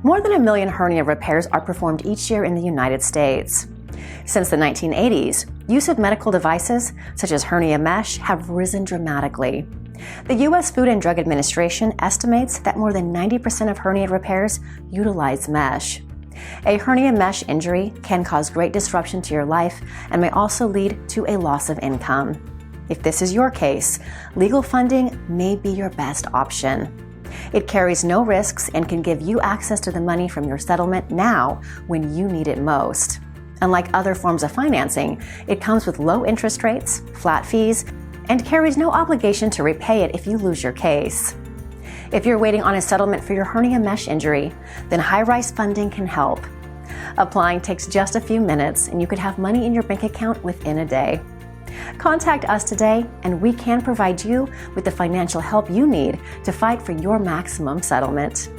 More than 1 million hernia repairs are performed each year in the United States. Since the 1980s, use of medical devices, such as hernia mesh, have risen dramatically. The U.S. Food and Drug Administration estimates that more than 90% of hernia repairs utilize mesh. A hernia mesh injury can cause great disruption to your life and may also lead to a loss of income. If this is your case, legal funding may be your best option. It carries no risks and can give you access to the money from your settlement now when you need it most. Unlike other forms of financing, it comes with low interest rates, flat fees, and carries no obligation to repay it if you lose your case. If you're waiting on a settlement for your hernia mesh injury, then high-rise funding can help. Applying takes just a few minutes, and you could have money in your bank account within a day. Contact us today, and we can provide you with the financial help you need to fight for your maximum settlement.